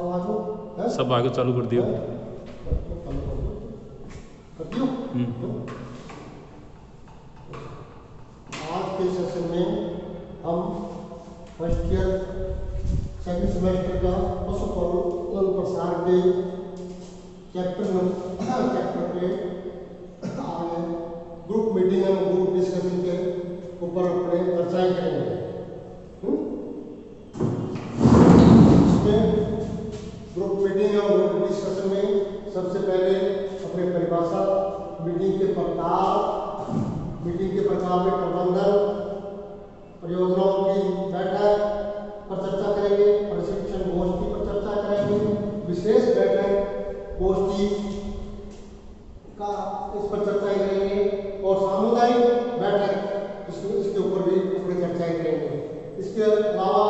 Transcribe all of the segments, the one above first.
सब आगे चालू कर दियो। आज के सेशन में हम फर्स्ट ईयर सेकंड सेमेस्टर का पशुपालन प्रसार के चैप्टर पे आगे ग्रुप मीटिंग एवं ग्रुप डिस्कशन के ऊपर अपने चर्चाएं करेंगे। इसमें ग्रुप मीटिंग और ग्रुप डिस्कशन में सबसे पहले अपने परिभाषा, मीटिंग के प्रकार में प्रबंधन, परियोजनाओं की बैठक पर चर्चा करेंगे, प्रशिक्षण गोष्ठी पर चर्चा करेंगे, विशेष बैठक गोष्ठी का इस पर चर्चा करेंगे और सामुदायिक बैठक इसके ऊपर भी अपनी चर्चाएं करेंगे। इसके अलावा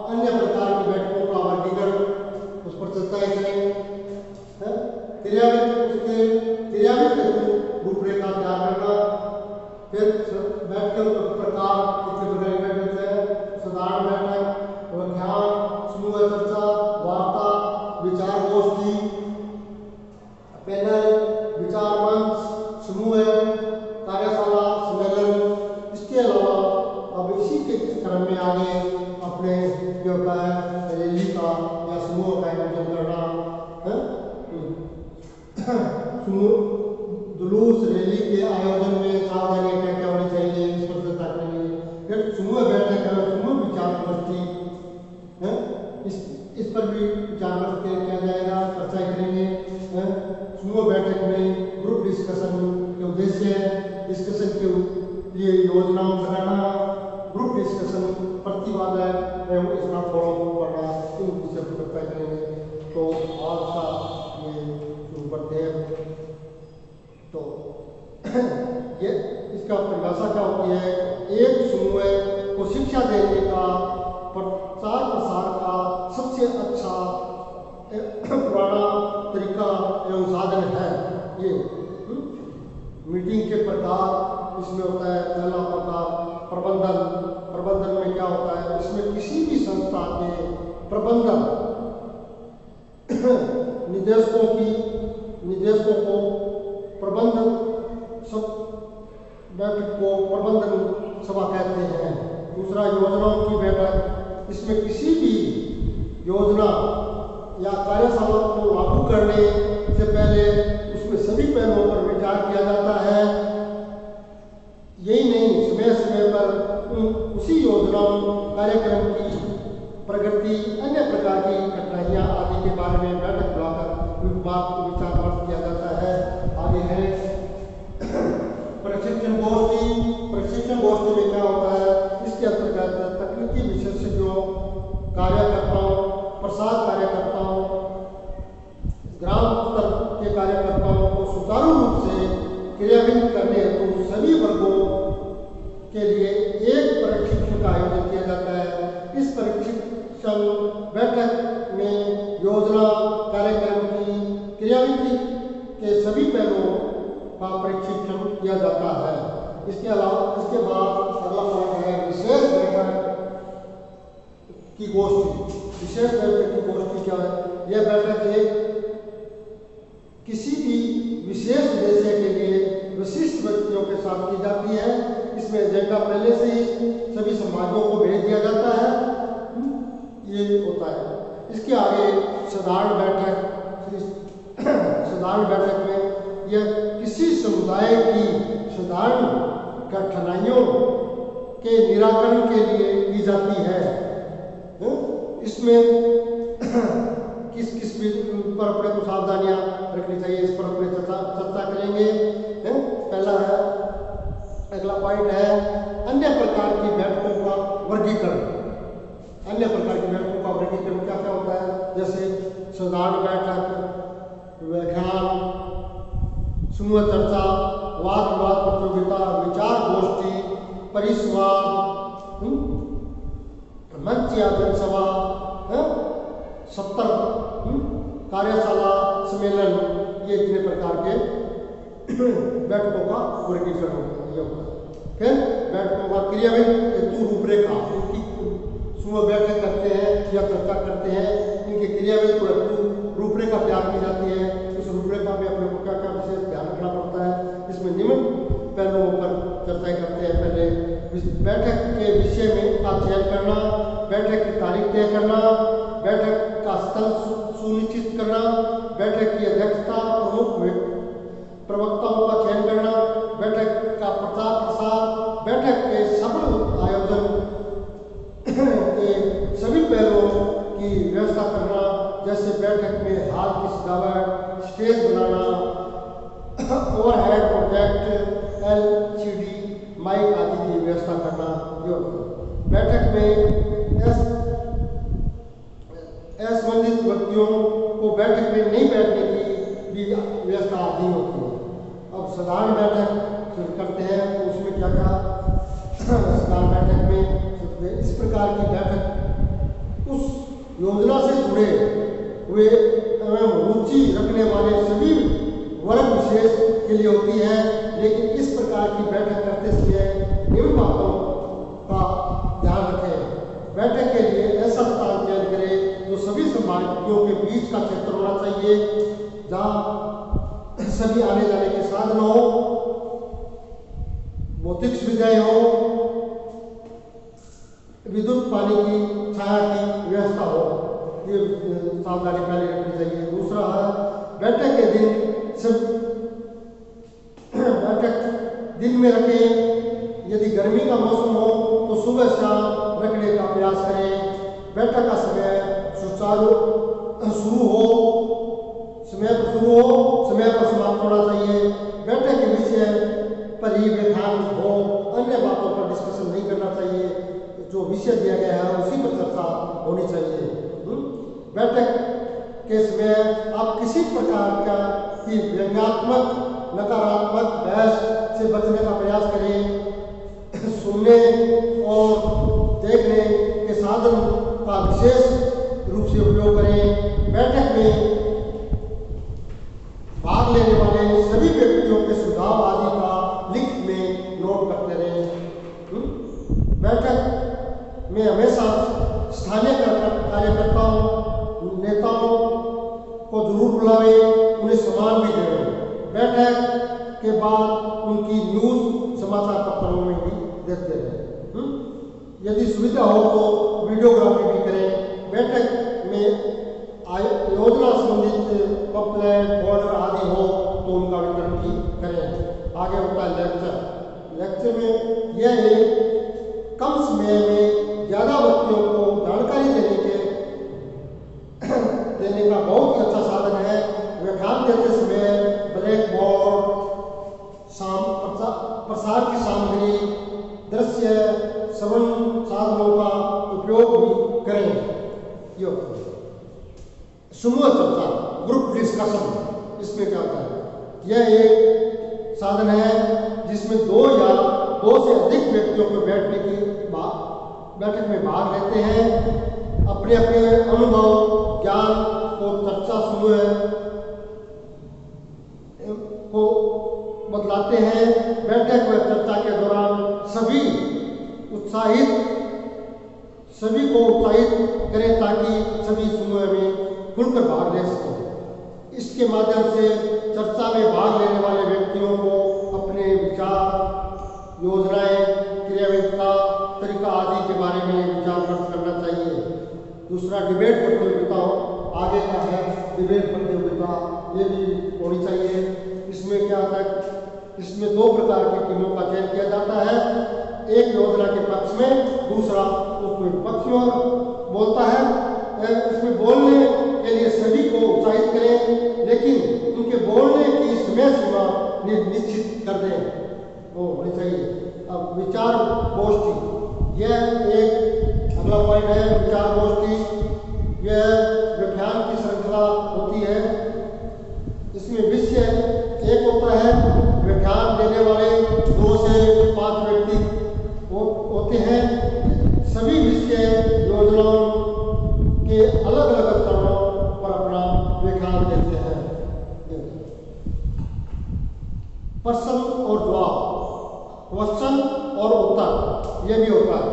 अन्य प्रकार की बैठकों का वर्गीकरण उस पर चर्चाएं करेंगे। क्रियान्वित रूपरेखा तैयार करना, फिर बैठकों के प्रकार कितने प्रकार की बैठक होते हैं, साधारण बैठक, व्याख्यान, समूह चर्चा, वार्ता, विचार गोष्ठी, पैनल, विचार मंच, समूह कार्यशाला, सम्मेलन। इसके अलावा अब इसी के क्रम में आगे अपने जो होता है रैली का या समूह का आयोजन करना है। जुलूस रैली के आयोजन में सावधानियां क्या क्या होनी चाहिए, इस पर चर्चा करेंगे। फिर समूह बैठक है, समूह विचार गोष्ठी है, इस पर भी विचार किया जाएगा, चर्चा करेंगे। समूह बैठक में ग्रुप डिस्कशन के उद्देश्य है, डिस्कशन के लिए योजनाओं बनाना, ग्रुप डिस्कशन प्रतिवादन एवं इसका फॉलो करना, इन विषय पर चर्चा करेंगे। तो आज का ये शुरू करते हैं। तो ये इसका परिभाषा क्या होती है? एक समूह को शिक्षा देने का प्रचार प्रसार का सबसे अच्छा पुराना तरीका एवं साधन है। ये मीटिंग के प्रकार इसमें होता है। पहला प्रकार प्रबंधन में क्या होता है? इसमें किसी भी संस्था के प्रबंधन निदेशकों को प्रबंधन बैठक को प्रबंधन सभा कहते हैं। दूसरा, योजनाओं की बैठक, इसमें किसी भी योजना या कार्यशाला को लागू करने से पहले उसमें सभी पहलुओं पर विचार किया जाता है। यही नहीं, समय समय पर उसी योजनाओं कार्यक्रम की प्रगति, अन्य प्रकार की कठिनाइयां आदि के बारे में बैठक बुलाकर विचार विमर्श किया जाता है। आगे है प्रशिक्षण गोष्ठी में क्या होता है? इसके अंतर्गत तकनीकी विशेषज्ञों, कार्यकर्ताओं, प्रसार कार्यकर्ताओं, ग्राम स्तर के कार्यकर्ताओं को सुचारू रूप से क्रियान्वित करने हेतु सभी वर्गों के लिए एक प्रशिक्षण का आयोजन किया जाता है। इस प्रशिक्षण बैठक में योजना कार्यक्रम की क्रियान्विति के सभी पहलुओं का प्रशिक्षण किया जाता है। इसके बाद अगला पॉइंट है विशेष बैठक की गोष्ठी। विशेष बैठक की गोष्ठी क्या है? यह बैठक एक किसी भी विशेष उद्देश्य के लिए विशिष्ट व्यक्तियों के साथ की जाती है। इसमें एजेंडा पहले से ही सभी समाजों को भेज दिया जाता है। ये होता है। इसके आगे साधारण बैठक में यह किसी समुदाय की साधारण कठिनाइयों के निराकरण के लिए की जाती है। इसमें किस पर अपने को सावधानियां रखनी चाहिए, इस पर अपने चर्चा करेंगे। पहला है, अगला पॉइंट है अन्य प्रकार की बैठकों का वर्गीकरण। अन्य प्रकार की बैठकों का वर्गीकरण क्या क्या होता है? जैसे साधारण बैठक, व्याख्यान, समूह चर्चा, वाद विवाद प्रतियोगिता, विचार गोष्ठी, परिसंवाद, मंच या जनसभा, सत्र, कार्यशाला, सम्मेलन, ये इतने प्रकार के बैठकों का वर्गीकरण होता है। फिर बैठकों का क्रियान्वित हेतु रूपरेखा, समूह बैठक करते हैं या चर्चा करते हैं, इनके के क्रियाविधि को रूपरेखा तैयार की जाती है। उस रूपरेखा में अपने को क्या क्या विशेष ध्यान रखना पड़ता है, इसमें निम्न पहलुओं पर चर्चा करते हैं। पहले बैठक के विषय में का चयन करना, बैठक की तारीख तय करना, बैठक का स्थल सुनिश्चित करना, बैठक की अध्यक्षता, प्रमुख प्रवक्ताओं का चयन करना, बैठक का प्रचार प्रसार, बैठक के सफल आयोजन के सभी पहलुओं की व्यवस्था करना, जैसे बैठक में हाल की सजावट, स्टेज बनाना, ओवरहेड प्रोजेक्ट, एलसीडी, माइक आदि की व्यवस्था करना। बैठक में असंबंधित व्यक्तियों को बैठक में नहीं बैठने की भी व्यवस्था आदि होती है। अब साधारण बैठक करते हैं तो उसमें क्या क्या, साधारण बैठक में इस प्रकार की बैठक उस योजना से जुड़े हुए एवं रुचि रखने वाले सभी वर्ग विशेष के लिए होती है। लेकिन इस प्रकार की बैठक करते समय निम्न बातों का ध्यान रखें। बैठक के लिए ऐसा स्थान चयन करें जो सभी संभावियों के बीच का क्षेत्र होना चाहिए, जहाँ सभी आने जाने के साधन हो, भौतिक सुविधाएं हो, विद्युत, पानी की, छाया की व्यवस्था हो। ये सावधानी पहले रखनी चाहिए। दूसरा है बैठक के दिन सब बैठक दिन में रखें। यदि गर्मी का मौसम हो तो सुबह शाम रखने का प्रयास करें। बैठक का समय सुचारू शुरू हो, समय पर शुरू हो, समय पर समाप्त होना चाहिए। बैठक के विषय पर ही व्याख्यान हो, अन्य बातों पर डिस्कशन नहीं करना चाहिए। जो विषय दिया गया है उसी पर चर्चा होनी चाहिए। बैठक के समय आप किसी प्रकार का की व्यंग्यात्मक, नकारात्मक बहस से बचने का प्रयास करें। सुनने और देखने के साधन का विशेष रूप से उपयोग करें। बैठक में भाग लेने वाले सभी व्यक्तियों के सुझाव आदि का लिखित में नोट करते रहें। बैठक में हमेशा स्थानीय कार्यकर्ताओं, नेताओं को जरूर बुलावें, उन्हें सम्मान भी दें। बैठक के बाद उनकी न्यूज़ समाचार पत्रों में भी देते हैं। यदि सुविधा हो तो वीडियोग्राफी भी करें। बैठक में योजना संबंधित पम्पलेट, बॉर्डर आदि हो तो उनका वितरण भी करें। आगे होता है लेक्चर। लेक्चर में यह एक कम समय में ज़्यादा व्यक्तियों को जानकारी देने का बहुत ही अच्छा साधन है। व्याख्यान देते समय ब्लैक बोर्ड, प्रसार की सामग्री, दृश्य श्रवण साधनों का उपयोग भी करें। समूह चर्चा, ग्रुप डिस्कशन, इसमें क्या होता है, यह एक साधन है जिसमें दो से अधिक व्यक्तियों को बैठक में भाग लेते हैं। अपने अपने अनुभव, ज्ञान को चर्चा समूह को बतलाते हैं। बैठक व चर्चा के दौरान सभी को उत्साहित करें ताकि सभी समूह में खुलकर भाग ले सकें। इसके माध्यम से चर्चा में भाग लेने वाले व्यक्तियों को अपने विचार, योजनाएं, क्रियाविधि, तरीका आदि के बारे में विचार व्यक्त करना चाहिए। दूसरा डिबेट प्रतियोगिता आगे का है। डिबेट प्रतियोगिता ये भी होनी चाहिए। इसमें क्या होता है, इसमें दो प्रकार की टीमों का चयन किया जाता है। एक योजना के पक्ष में, दूसरा उसमें विपक्ष में बोलता है। इसमें बोलने के लिए सभी को उत्साहित करें, लेकिन उनके बोलने की समय सीमा निश्चित कर दें, वो होनी चाहिए। अब विचार गोष्ठी, यह एक अगला पॉइंट है। विचार गोष्ठी यह व्याख्यान की श्रृंखला होती है। इसमें विषय एक होता है, व्याख्यान देने वाले 2 से 5 व्यक्ति होते हैं। सभी विषय योजनाओं के अलग अलग स्तरों पर अपना व्याख्यान देते हैं। प्रश्न और जवाब, क्वेश्चन और उत्तर, यह भी होता है।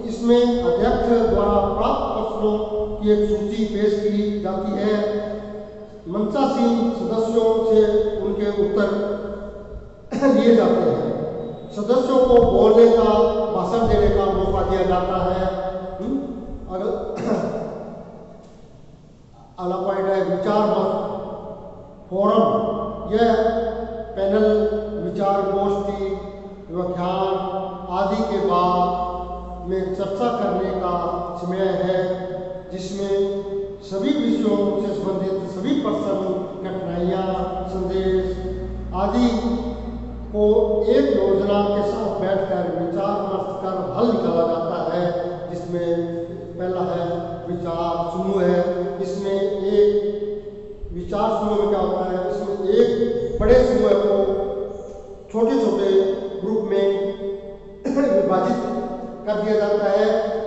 इसमें अध्यक्ष द्वारा प्राप्त प्रश्नों की एक सूची पेश की जाती है। मंचासीन सदस्यों से उनके उत्तर लिए जाते हैं। सदस्यों को बोलने का, भाषण देने का मौका दिया जाता है। और अगला पॉइंट है विचार मत फोरम। यह पैनल विचार गोष्ठी, व्याख्यान आदि के बाद में चर्चा करने का समय है, जिसमें सभी विषयों से संबंधित सभी प्रश्न, कठिनाइयाँ, संदेश आदि को एक योजना के साथ बैठकर विचार मत कर हल निकाला जाता है। जिसमें पहला है विचार समूह है। इसमें एक विचार समूह में क्या होता है, इसमें एक बड़े समूह को छोटे छोटे ग्रुप में विभाजित कर दिया जाता है।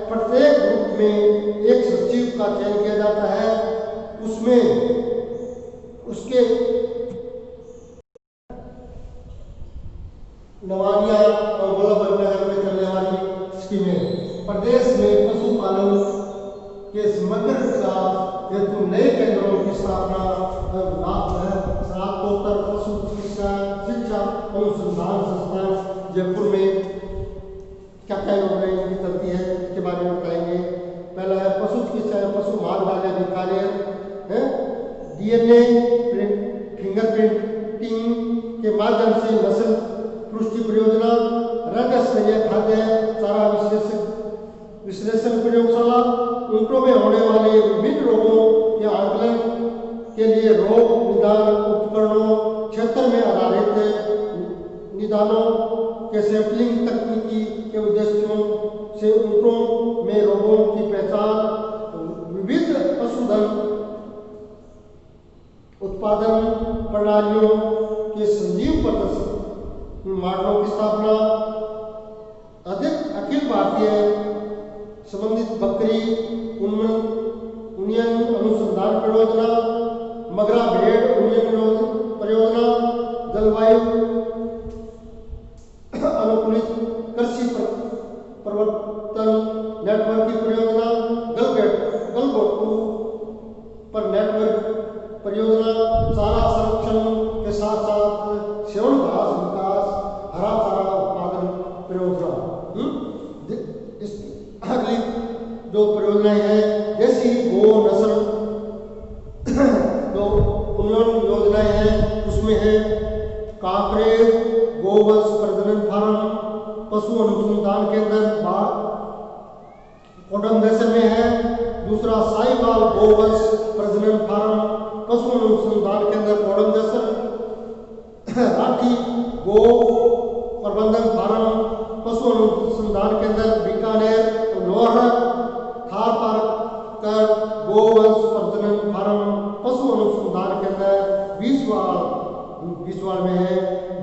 प्रत्येक ग्रुप में एक सचिव का चयन किया जाता है। उसमें उसके नवानिया और वल्लभनगर में चलने वाली स्कीमें, प्रदेश में पशुपालन के समग्र विकास हेतु नए केंद्रों की स्थापना, स्नातकोत्तर पशु चिकित्सा शिक्षा अनुसंधान संस्थान जयपुर में क्या क्या योजनाएं इनकी चलती है, इसके बारे में बताएंगे। पहला है पशु चिकित्सा या पशु मार्गदर्शन अधिकारी है। DNA फिंगरप्रिंटिंग के माध्यम से नस्ल पुष्टि परियोजना, राज्य स्तरीय खाद्य चारा विश्लेषण प्रयोगशाला, ऊँटों में होने वाले विभिन्न रोगों के आकलन के लिए रोग निदान उपकरणों, क्षेत्र में आधारित निदानों के सैंपलिंग तकनीकी के उद्देश्यों से ऊँटों में रोगों की पहचान, विविध पशुधन उत्पादन प्रणालियों के संजीव प्रदर्शन मॉडलों की स्थापना, अधिक अखिल भारतीय संबंधित बकरी उन्नयन अनुसंधान परियोजना, मगरा भेड़ उन्नयन परियोजना, जलवायु अनुकूलित कृषि प्रवर्तन नेटवर्क की परियोजना, गलगोटू पर नेटवर्क परियोजना, चारा संरक्षण के साथ साथ सेवन घास विकास, हरा चारा उत्पादन परियोजना। अगली जो परियोजनाएं हैं जैसी गो नस्ल जो उन्नयन योजनाएं हैं, उसमें है कांकरेज गोवंश प्रजनन फार्म, पशु अनुसंधान केंद्र कोडमदेसर में है। दूसरा साहिवाल गोवंश प्रजनन फार्म, पशु अनुसंधान केंद्र कोडमदेसर। राठी गो प्रबंधन फार्म, पशु अनुसंधान केंद्र बीकानेर लोहर। थार पार्कर गोवंश प्रजनन फार्म, पशु अनुसंधान केंद्र बीसवाड़ में है।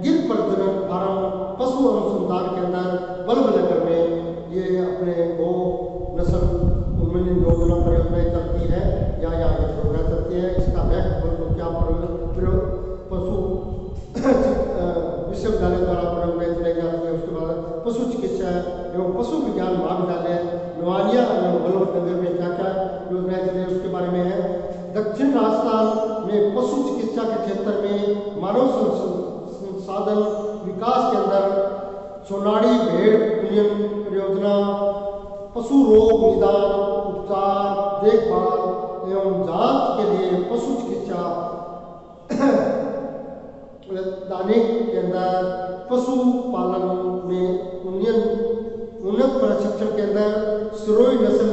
गिर प्रजनन फार्म, पशु अनुसंधान केंद्र वल्लभनगर में। ये अपने गो नस्ल उन्नयन योजना परियोजनाएं चलती है या आगे परियोजना चलती है। इसका नेक्स्ट क्या पशु विश्वविद्यालय द्वारा परियोजनाएं चलाई जाती है। उसके बाद पशु चिकित्सा एवं पशु विज्ञान महाविद्यालय नवानिया एवं वल्लभनगर में क्या क्या योजनाएं चली उसके बारे में है। दक्षिण राजस्थान में पशु चिकित्सा के क्षेत्र में मानव संसाधन विकास केंद्र, सोनाड़ी भेड़ उन्नयन परियोजना, पशु रोग निदान उपचार देखभाल एवं जांच के लिए पशु चिकित्सा दैनिक के अंदर, पशु पालन में उन्नत प्रशिक्षण के अंदर, सिरोही नस्ल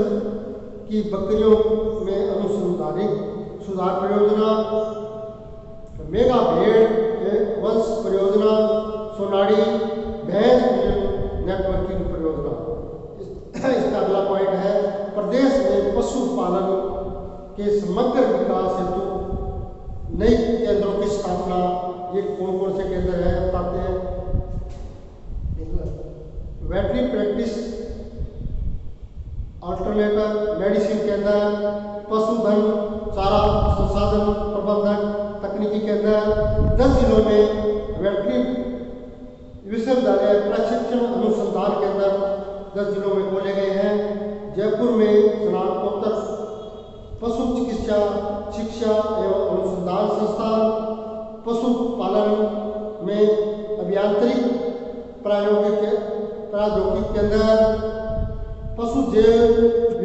की बकरियों में अनुसंधानिक सुधार परियोजना, मेगा भेड़ वंश परियोजना, सोनाड़ी भैंस नेटवर्किंग परियोजना। इसका अगला पॉइंट है प्रदेश में पशुपालन के समग्र विकास हेतु नए केंद्रों की स्थापना। ये कौन कौन से केंद्र हैं बताते हैं। वेटरी प्रैक्टिस अल्टरनेटर मेडिसिन केंद्र, पशुधन चारा संसाधन प्रबंधन तकनीकी केंद्र। 10 जिलों में वेटरी विश्वविद्यालय प्रशिक्षण अनुसंधान केंद्र 10 जिलों में खोले गए हैं। जयपुर में स्नातकोत्तर पशु चिकित्सा शिक्षा एवं अनुसंधान संस्थान, पशुपालन में अभियांत्रिक प्रौद्योगिकी केंद्र, पशु जैव